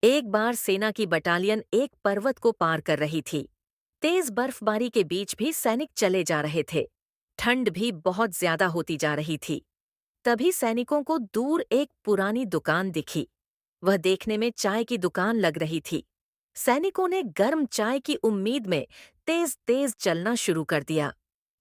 एक बार सेना की बटालियन एक पर्वत को पार कर रही थी। तेज बर्फबारी के बीच भी सैनिक चले जा रहे थे। ठंड भी बहुत ज्यादा होती जा रही थी। तभी सैनिकों को दूर एक पुरानी दुकान दिखी। वह देखने में चाय की दुकान लग रही थी। सैनिकों ने गर्म चाय की उम्मीद में तेज तेज चलना शुरू कर दिया।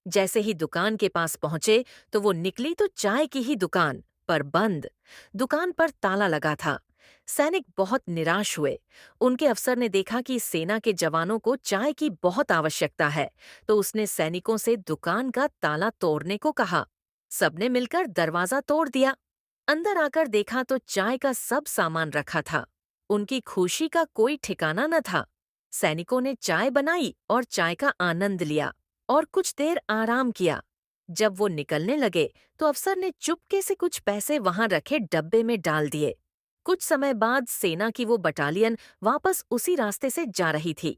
जैसे ही दुकान के पास पहुंचे तो वो निकली तो चाय की ही दुकान, पर बंद। दुकान पर ताला लगा था। सैनिक बहुत निराश हुए। उनके अफसर ने देखा कि सेना के जवानों को चाय की बहुत आवश्यकता है, तो उसने सैनिकों से दुकान का ताला तोड़ने को कहा। सबने मिलकर दरवाजा तोड़ दिया। अंदर आकर देखा तो चाय का सब सामान रखा था। उनकी खुशी का कोई ठिकाना न था। सैनिकों ने चाय बनाई और चाय का आनंद लिया और कुछ देर आराम किया। जब वो निकलने लगे तो अफसर ने चुपके से कुछ पैसे वहां रखे डब्बे में डाल दिए। कुछ समय बाद सेना की वो बटालियन वापस उसी रास्ते से जा रही थी।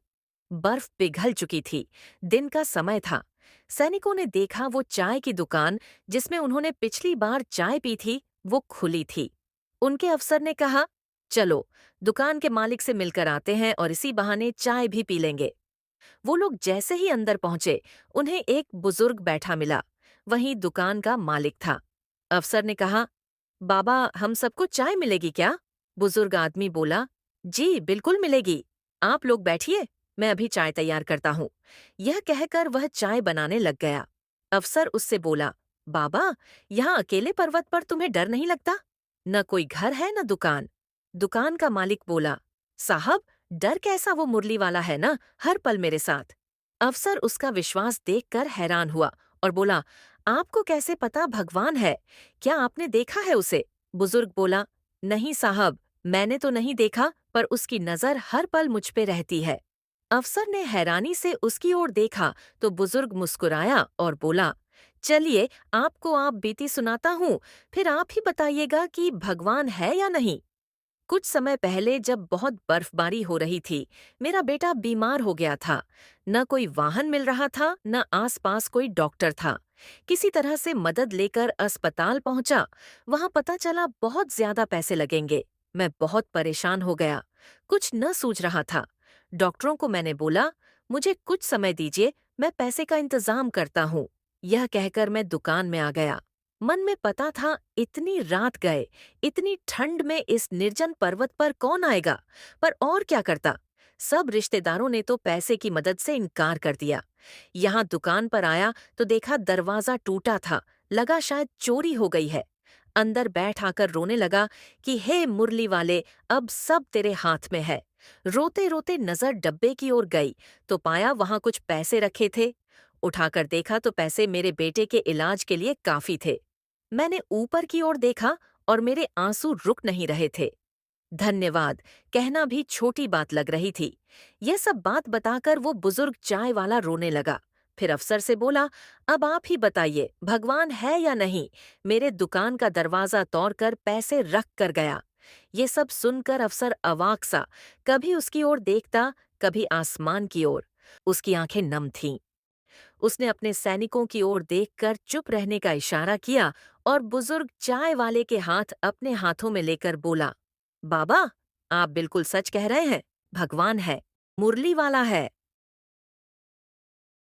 बर्फ पिघल चुकी थी। दिन का समय था। सैनिकों ने देखा वो चाय की दुकान, जिसमें उन्होंने पिछली बार चाय पी थी, वो खुली थी। उनके अफसर ने कहा, चलो दुकान के मालिक से मिलकर आते हैं और इसी बहाने चाय भी पी लेंगे। वो लोग जैसे ही अंदर पहुंचे, उन्हें एक बुजुर्ग बैठा मिला। वहीं दुकान का मालिक था। अफसर ने कहा, बाबा, हम सबको चाय मिलेगी क्या? बुजुर्ग आदमी बोला, जी बिल्कुल मिलेगी। आप लोग बैठिए, मैं अभी चाय तैयार करता हूँ। यह कहकर वह चाय बनाने लग गया। अफसर उससे बोला, बाबा, यहाँ अकेले पर्वत पर तुम्हें डर नहीं लगता? न कोई घर है न दुकान। दुकान का मालिक बोला, साहब, डर कैसा, वो मुरली वाला है ना, हर पल मेरे साथ। अफसर उसका विश्वास देखकर हैरान हुआ और बोला, आपको कैसे पता भगवान है? क्या आपने देखा है उसे? बुजुर्ग बोला, नहीं साहब, मैंने तो नहीं देखा, पर उसकी नजर हर पल मुझ पे रहती है। अफसर ने हैरानी से उसकी ओर देखा तो बुजुर्ग मुस्कुराया और बोला, चलिए आपको आप बीती सुनाता हूँ, फिर आप ही बताइएगा कि भगवान है या नहीं। कुछ समय पहले जब बहुत बर्फबारी हो रही थी, मेरा बेटा बीमार हो गया था। न कोई वाहन मिल रहा था, न आसपास कोई डॉक्टर था। किसी तरह से मदद लेकर अस्पताल पहुंचा। वहां पता चला बहुत ज्यादा पैसे लगेंगे। मैं बहुत परेशान हो गया। कुछ न सूझ रहा था। डॉक्टरों को मैंने बोला, मुझे कुछ समय दीजिए, मैं पैसे का इंतजाम करता हूँ। यह कहकर मैं दुकान में आ गया। मन में पता था, इतनी रात गए, इतनी ठंड में इस निर्जन पर्वत पर कौन आएगा, पर और क्या करता। सब रिश्तेदारों ने तो पैसे की मदद से इनकार कर दिया। यहाँ दुकान पर आया तो देखा दरवाजा टूटा था। लगा शायद चोरी हो गई है। अंदर बैठ आकर रोने लगा कि हे मुरली वाले, अब सब तेरे हाथ में है। रोते रोते नजर डब्बे की ओर गई तो पाया वहां कुछ पैसे रखे थे। उठाकर देखा तो पैसे मेरे बेटे के इलाज के लिए काफी थे। मैंने ऊपर की ओर देखा और मेरे आंसू रुक नहीं रहे थे। धन्यवाद कहना भी छोटी बात लग रही थी। यह सब बात बताकर वो बुजुर्ग चाय वाला रोने लगा। फिर अफसर से बोला, अब आप ही बताइए, भगवान है या नहीं? मेरे दुकान का दरवाजा तोड़कर पैसे रख कर गया। ये सब सुनकर अफसर अवाक सा, कभी उसकी ओर देखता, कभी आसमान की ओर। उसकी आंखें नम थीं। उसने अपने सैनिकों की ओर देखकर चुप रहने का इशारा किया और बुजुर्ग चाय वाले के हाथ अपने हाथों में लेकर बोला, बाबा, आप बिल्कुल सच कह रहे हैं, भगवान है, मुरली वाला है।